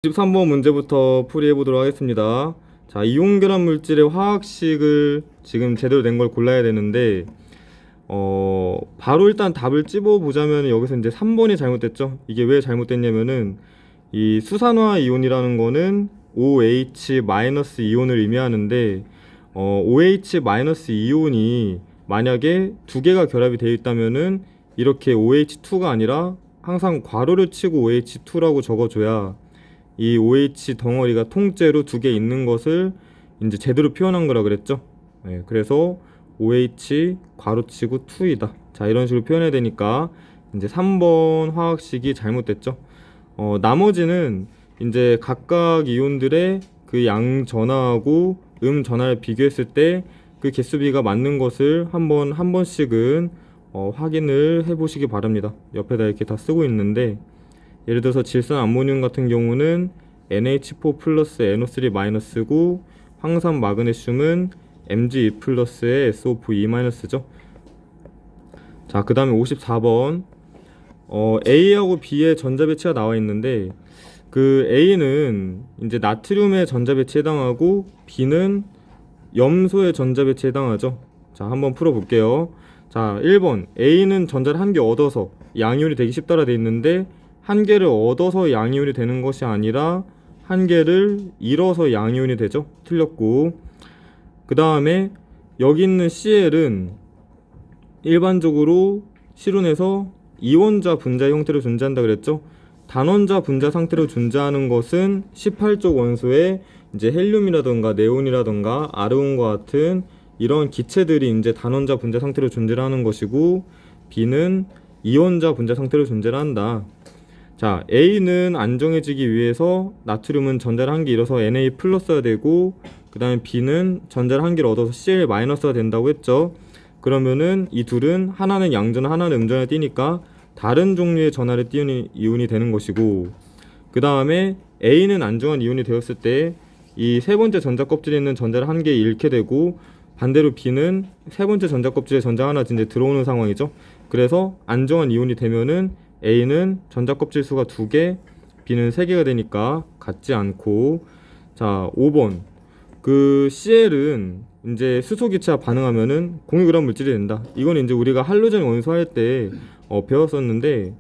13번 문제부터 풀이해 보도록 하겠습니다. 자, 이온결합 물질의 화학식을 지금 제대로 된 걸 골라야 되는데 바로 일단 답을 찝어 보자면 여기서 이제 3번이 잘못됐죠. 이게 왜 잘못됐냐면은 이 수산화 이온이라는 거는 OH- 이온을 의미하는데 OH- 이온이 만약에 두 개가 결합이 되어 있다면은 이렇게 OH2가 아니라 항상 괄호를 치고 OH2라고 적어줘야 이 OH 덩어리가 통째로 두 개 있는 것을 이제 제대로 표현한 거라 그랬죠. 네, 그래서 OH 괄호치고 2이다. 자, 이런 식으로 표현해야 되니까 이제 3번 화학식이 잘못됐죠. 나머지는 이제 각각 이온들의 그 양 전하하고 전하를 비교했을 때 그 개수비가 맞는 것을 한 번씩은 확인을 해 보시기 바랍니다. 옆에다 이렇게 다 쓰고 있는데, 예를 들어서 질산 암모늄 같은 경우는 NH4 플러스 NO3 마이너스고, 황산 마그네슘은 Mg2 플러스의 SO4 E 마이너스죠. 자, 그 다음에 54번 A하고 B의 전자 배치가 나와 있는데, 그 A는 이제 나트륨의 전자 배치에 해당하고 B는 염소의 전자 배치에 해당하죠. 자, 한번 풀어 볼게요. 자, 1번 A는 전자를 한 개 얻어서 양이온이 되기 쉽다라 돼 있는데, 한 개를 얻어서 양이온이 되는 것이 아니라 한 개를 잃어서 양이온이 되죠. 틀렸고, 그 다음에 여기 있는 Cl은 일반적으로 실온에서 이원자 분자 형태로 존재한다 그랬죠. 단원자 분자 상태로 존재하는 것은 18쪽 원소에 이제 헬륨이라던가 네온이라던가 아르곤과 같은 이런 기체들이 이제 단원자 분자 상태로 존재하는 것이고, B는 이원자 분자 상태로 존재를 한다. 자, A는 안정해지기 위해서 나트륨은 전자를 한 개 잃어서 Na 플러스가 되고, 그 다음에 B는 전자를 한 개를 얻어서 Cl 마이너스가 된다고 했죠. 그러면은 이 둘은 하나는 양전 하나는 음전을 띠니까 다른 종류의 전하를 띄우는 이온이 되는 것이고, 그 다음에 A는 안정한 이온이 되었을 때 이 세 번째 전자 껍질에 있는 전자를 한 개 잃게 되고, 반대로 B는 세 번째 전자 껍질에 전자 하나 이제 들어오는 상황이죠. 그래서 안정한 이온이 되면은 A는 전자 껍질 수가 2개, B는 3개가 되니까 같지 않고. 자, 5번 그 Cl은 이제 수소 기체와 반응하면은 공유결합 물질이 된다. 이건 이제 우리가 할로젠 원소 할 때 배웠었는데,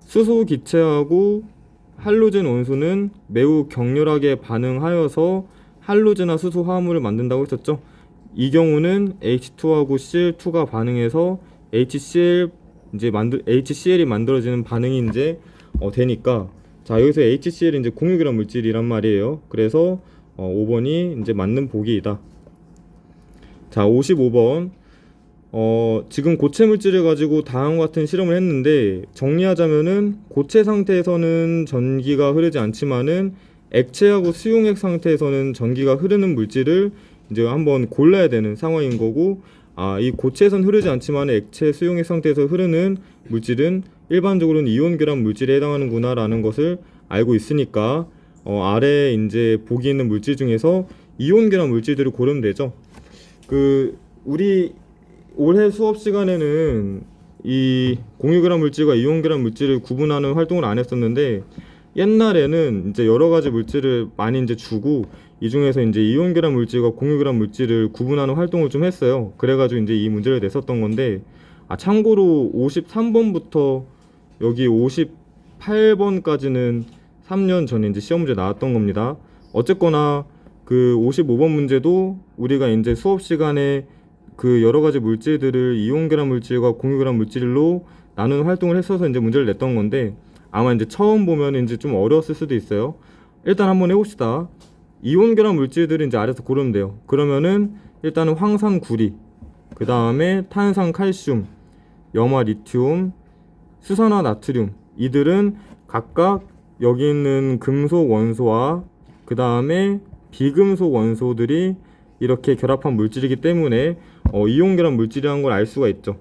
수소 기체하고 할로젠 원소는 매우 격렬하게 반응하여서 할로젠화 수소 화합물을 만든다고 했었죠. 이 경우는 H2하고 Cl2가 반응해서 HCl이 만들어지는 반응이 이제 되니까, 자, 여기서 HCl이 이제 공유결합 물질이란 말이에요. 그래서 5번이 이제 맞는 보기이다. 자, 55번 지금 고체 물질을 가지고 다음과 같은 실험을 했는데, 정리하자면은 고체 상태에서는 전기가 흐르지 않지만은 액체하고 수용액 상태에서는 전기가 흐르는 물질을 이제 한번 골라야 되는 상황인 거고, 이 고체에선 흐르지 않지만 액체 수용액 상태에서 흐르는 물질은 일반적으로는 이온 결합 물질에 해당하는구나 라는 것을 알고 있으니까 아래 이제 보기 있는 물질 중에서 이온 결합 물질들을 고르면 되죠. 우리 올해 수업 시간에는 이 공유결합 물질과 이온결합 물질을 구분하는 활동을 안 했었는데, 옛날에는 이제 여러 가지 물질을 많이 이제 주고 이 중에서 이제 이온결합 물질과 공유결합 물질을 구분하는 활동을 좀 했어요. 그래가지고 이제 이 문제를 냈었던 건데, 참고로 53번부터 여기 58번까지는 3년 전에 이제 시험 문제 나왔던 겁니다. 어쨌거나 그 55번 문제도 우리가 이제 수업 시간에 그 여러 가지 물질들을 이온결합 물질과 공유결합 물질로 나누는 활동을 했어서 이제 문제를 냈던 건데, 아마 이제 처음 보면 이제 좀 어려웠을 수도 있어요. 일단 한번 해봅시다. 이온결합 물질들은 이제 아래서 고르면 돼요. 그러면은 일단은 황산 구리, 그 다음에 탄산 칼슘, 염화 리튬, 수산화 나트륨, 이들은 각각 여기 있는 금속 원소와 그 다음에 비금속 원소들이 이렇게 결합한 물질이기 때문에 이온 결합 물질이라는 걸 알 수가 있죠.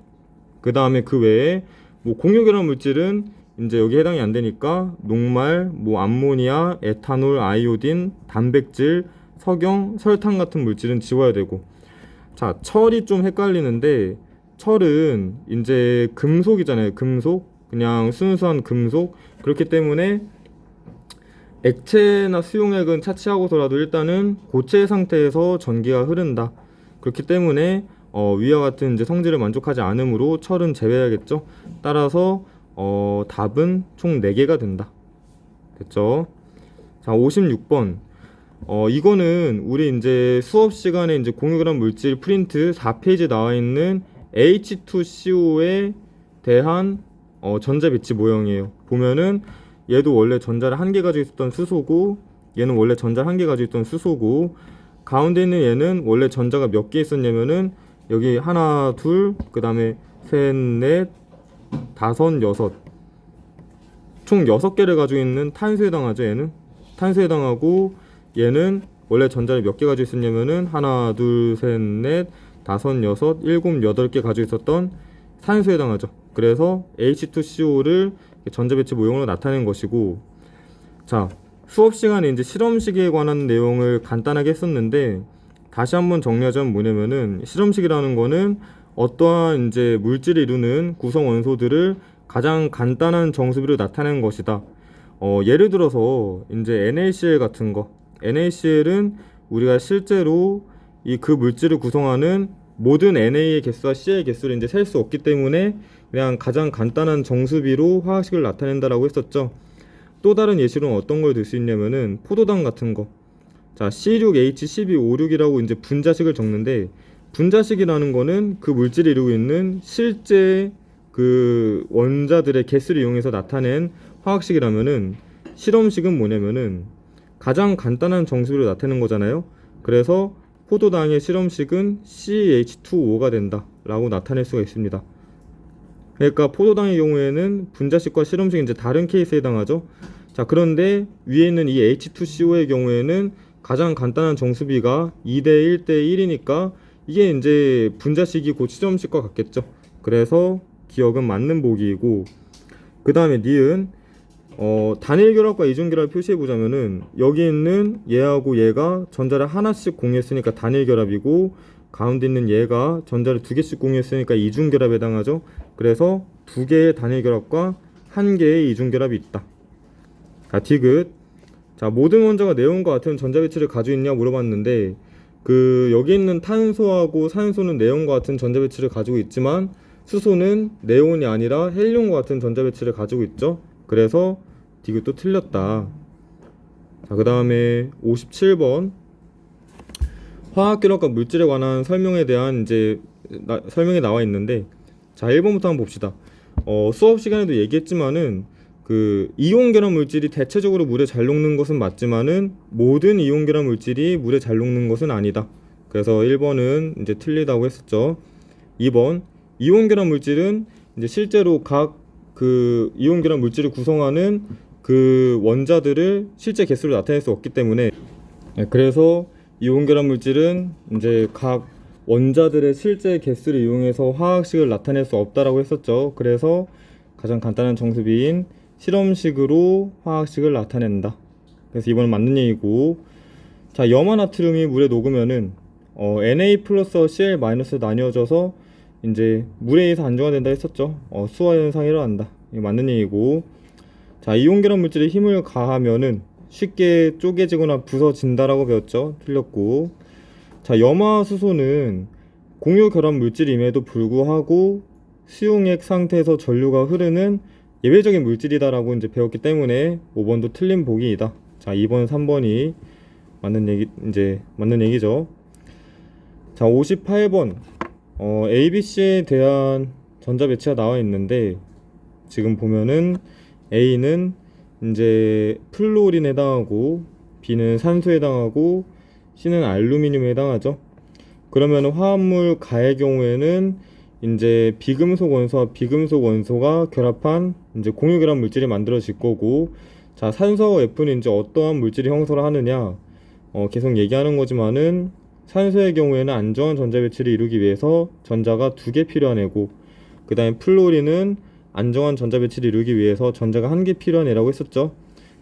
그 다음에 그 외에 뭐 공유 결합 물질은 이제 여기 해당이 안 되니까 녹말, 뭐 암모니아, 에탄올, 아이오딘, 단백질, 석영, 설탕 같은 물질은 지워야 되고. 자, 철이 좀 헷갈리는데, 철은 이제 금속이잖아요. 금속, 그냥 순수한 금속. 그렇기 때문에 액체나 수용액은 차치하고서라도 일단은 고체 상태에서 전기가 흐른다. 그렇기 때문에 위와 같은 이제 성질을 만족하지 않으므로 철은 제외해야겠죠. 따라서 답은 총 4개가 된다. 됐죠? 자, 56번. 이거는 우리 이제 수업 시간에 이제 공유그램 물질 프린트 4페이지에 나와 있는 H2CO에 대한 전자 배치 모형이에요. 보면은 얘도 원래 전자를 1개 가지고 있었던 수소고, 얘는 원래 전자를 1개 가지고 있던 수소고, 가운데 있는 얘는 원래 전자가 몇 개 있었냐면은 여기 하나, 둘, 그 다음에 셋, 넷, 다섯, 여섯, 총 6개를 가지고 있는 탄소에 해당하죠. 얘는 탄소에 해당하고, 얘는 원래 전자를 몇 개 가지고 있었냐면은 하나, 둘, 셋, 넷, 다섯, 여섯, 일곱, 8개 가지고 있었던 산소에 해당하죠. 그래서 H2CO를 전자 배치 모형으로 나타낸 것이고, 자, 수업 시간에 이제 실험식에 관한 내용을 간단하게 했었는데, 다시 한번 정리하자면 뭐냐면은, 실험식이라는 거는 어떠한 이제 물질을 이루는 구성 원소들을 가장 간단한 정수비로 나타낸 것이다. 예를 들어서 이제 NaCl 같은 거, NaCl은 우리가 실제로 그 물질을 구성하는 모든 NA의 개수와 C의 개수를 이제 셀 수 없기 때문에 그냥 가장 간단한 정수비로 화학식을 나타낸다라고 했었죠. 또 다른 예시로는 어떤 걸 들 수 있냐면은 포도당 같은 거. 자, C6H12O6이라고 이제 분자식을 적는데, 분자식이라는 거는 그 물질이 이루고 있는 실제 그 원자들의 개수를 이용해서 나타낸 화학식이라면은, 실험식은 뭐냐면은 가장 간단한 정수비로 나타내는 거잖아요. 그래서 포도당의 실험식은 CH2O가 된다 라고 나타낼 수가 있습니다. 그러니까 포도당의 경우에는 분자식과 실험식이 이제 다른 케이스에 해당하죠. 자, 그런데 위에 있는 이 H2CO의 경우에는 가장 간단한 정수비가 2대 1대 1이니까 이게 이제 분자식이 곧 실험식과 같겠죠. 그래서 기억은 맞는 보기이고, 그 다음에 니은 단일 결합과 이중 결합 표시해 보자면은, 여기 있는 얘하고 얘가 전자를 하나씩 공유했으니까 단일 결합이고, 가운데 있는 얘가 전자를 2개씩 공유했으니까 이중 결합에 해당하죠. 그래서 2개의 단일 결합과 1개의 이중 결합이 있다. 자, 디귿. 자, 모든 원자가 네온과 같은 전자 배치를 가지고 있냐 물어봤는데, 여기 있는 탄소하고 산소는 네온과 같은 전자 배치를 가지고 있지만, 수소는 네온이 아니라 헬륨과 같은 전자 배치를 가지고 있죠. 그래서 디귿도 틀렸다. 자, 그 다음에 57번. 화학결합과 물질에 관한 설명에 대한 이제 설명이 나와 있는데, 자, 1번부터 한번 봅시다. 수업 시간에도 얘기했지만은 이온 결합 물질이 대체적으로 물에 잘 녹는 것은 맞지만은 모든 이온 결합 물질이 물에 잘 녹는 것은 아니다. 그래서 1번은 이제 틀리다고 했었죠. 2번. 이온 결합 물질은 이제 실제로 각 이온 결합 물질을 구성하는 그 원자들을 실제 개수로 나타낼 수 없기 때문에, 그래서 이온 결합 물질은 이제 각 원자들의 실제 개수를 이용해서 화학식을 나타낼 수 없다라고 했었죠. 그래서 가장 간단한 정수비인 실험식으로 화학식을 나타낸다. 그래서 이번은 맞는 얘기고, 자, 염화나트륨이 물에 녹으면은 Na 플러스 Cl 마이너스 나뉘어져서 이제 물에 의해서 안정화된다 했었죠. 수화 현상이 일어난다. 이거 맞는 얘기고, 자, 이온 결합 물질에 힘을 가하면은 쉽게 쪼개지거나 부서진다라고 배웠죠. 틀렸고, 자, 염화수소는 공유 결합 물질임에도 불구하고 수용액 상태에서 전류가 흐르는 예외적인 물질이다라고 이제 배웠기 때문에 5번도 틀린 보기이다. 자, 2번, 3번이 맞는 얘기죠. 자, 58번. ABC에 대한 전자 배치가 나와 있는데, 지금 보면은 A는 이제 플루오린에 해당하고, B는 산소에 해당하고, C는 알루미늄에 해당하죠. 그러면 화합물 가의 경우에는 이제 비금속 원소와 비금속 원소가 결합한 이제 공유 결합 물질이 만들어질 거고, 자, 산소와 F는 이제 어떠한 물질이 형성을 하느냐, 계속 얘기하는 거지만은 산소의 경우에는 안정한 전자 배치를 이루기 위해서 전자가 2개 필요한 애고, 그 다음에 플루오린은 안정한 전자 배치를 이루기 위해서 전자가 1개 필요한 애라고 했었죠.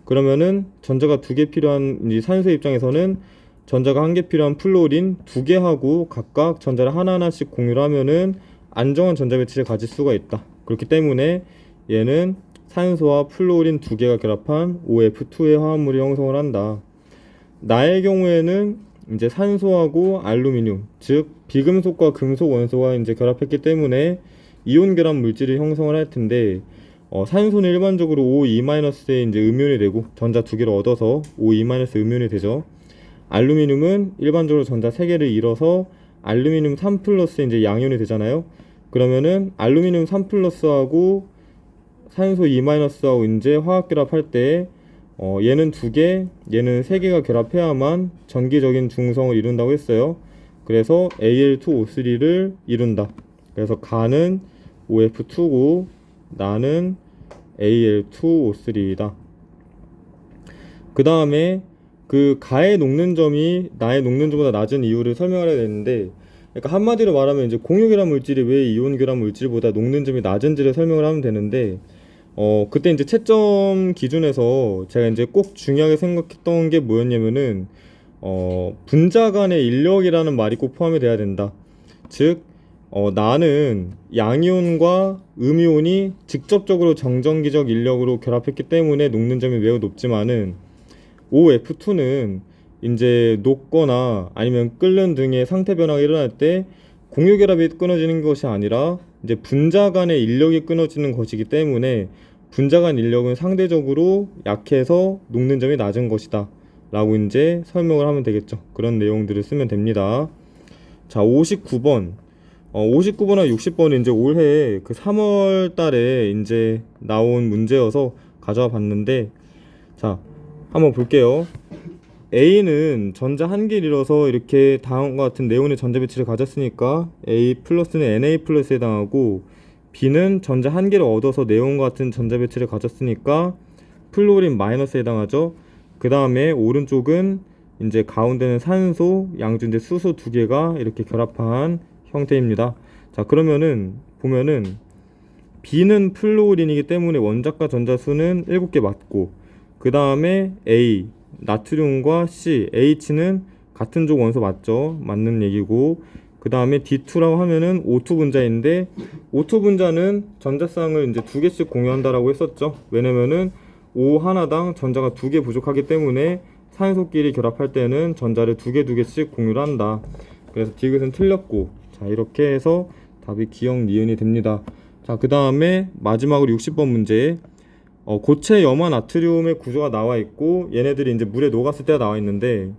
그러면은 전자가 2개 필요한 이 산소 입장에서는 전자가 1개 필요한 플루오린 2개하고 각각 전자를 하나하나씩 공유를 하면은 안정한 전자 배치를 가질 수가 있다. 그렇기 때문에 얘는 산소와 플루오린 두 개가 결합한 OF2의 화합물이 형성을 한다. 나의 경우에는 이제 산소하고 알루미늄, 즉 비금속과 금속 원소가 이제 결합했기 때문에 이온 결합 물질이 형성을 할 텐데, 산소는 일반적으로 O2-에 이제 음이온이 되고 전자 두 개를 얻어서 O2- 음이온이 되죠. 알루미늄은 일반적으로 전자 세 개를 잃어서 알루미늄 3+ 이제 양이온이 되잖아요. 그러면은 알루미늄 3+하고 산소 2-하고 이제 화학 결합할 때 얘는 두 개, 얘는 세 개가 결합해야만 전기적인 중성을 이룬다고 했어요. 그래서 Al2O3를 이룬다. 그래서 가는 OF2고 나는 Al2O3이다. 그 다음에 그 가의 녹는 점이 나의 녹는 점보다 낮은 이유를 설명을 해야 되는데, 그러니까 한마디로 말하면 이제 공유결합 물질이 왜 이온 결합 물질보다 녹는 점이 낮은지를 설명을 하면 되는데, 그때 이제 채점 기준에서 제가 이제 꼭 중요하게 생각했던 게 뭐였냐면은, 분자 간의 인력이라는 말이 꼭 포함이 돼야 된다. 즉, 나는 양이온과 음이온이 직접적으로 정전기적 인력으로 결합했기 때문에 녹는 점이 매우 높지만은, OF2는 이제 녹거나 아니면 끓는 등의 상태 변화가 일어날 때 공유결합이 끊어지는 것이 아니라 이제 분자 간의 인력이 끊어지는 것이기 때문에 분자 간 인력은 상대적으로 약해서 녹는 점이 낮은 것이다 라고 이제 설명을 하면 되겠죠. 그런 내용들을 쓰면 됩니다. 자, 59번. 59번과 60번은 이제 올해 그 3월 달에 이제 나온 문제여서 가져와 봤는데, 자, 한번 볼게요. A는 전자 한 개를 잃어서 이렇게 다음과 같은 네온의 전자 배치를 가졌으니까 A 플러스는 Na 플러스에 해당하고, B는 전자 한 개를 얻어서 네온과 같은 전자 배치를 가졌으니까 플루오린 마이너스에 해당하죠. 그 다음에 오른쪽은 이제 가운데는 산소, 양쪽인데 수소 두 개가 이렇게 결합한 형태입니다. 자, 그러면은 보면은 B는 플루오린이기 때문에 원자과 전자 수는 7개 맞고, 그 다음에 A, 나트륨과 C, H는 같은 족 원소 맞죠? 맞는 얘기고, 그 다음에 D2라고 하면은 O2 분자인데, O2 분자는 전자쌍을 이제 두 개씩 공유한다라고 했었죠. 왜냐면은 O 하나당 전자가 두 개 부족하기 때문에 산소끼리 결합할 때는 전자를 두 개씩 공유를 한다. 그래서 디귿은 틀렸고, 자, 이렇게 해서 답이 기억 니은이 됩니다. 자, 그 다음에 마지막으로 60번 문제. 고체 염화 나트륨의 구조가 나와 있고, 얘네들이 이제 물에 녹았을 때가 나와 있는데,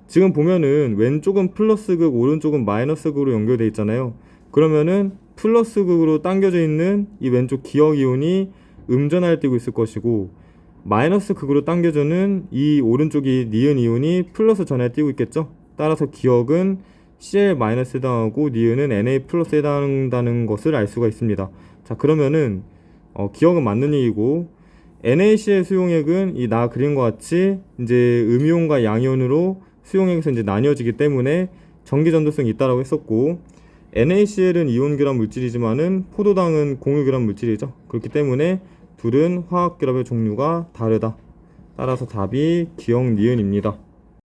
지금 보면은 왼쪽은 플러스극, 오른쪽은 마이너스극으로 연결되어 있잖아요. 그러면은 플러스극으로 당겨져 있는 이 왼쪽 기억 이온이 음전하를 띠고 있을 것이고, 마이너스극으로 당겨져는 이 오른쪽이 니은 이온이 플러스 전하를 띠고 있겠죠. 따라서 기억은 Cl 마이너스에 해당하고 니은은 Na 플러스에 해당한다는 것을 알 수가 있습니다. 자, 그러면은 기억은 맞는 얘기고, NaCl 수용액은 이 나 그린 것 같이 이제 음이온과 양이온으로 수용액에서 이제 나뉘어지기 때문에 전기 전도성이 있다라고 했었고, NaCl은 이온 결합 물질이지만은 포도당은 공유 결합 물질이죠. 그렇기 때문에 둘은 화학 결합의 종류가 다르다. 따라서 답이 기억 니은입니다.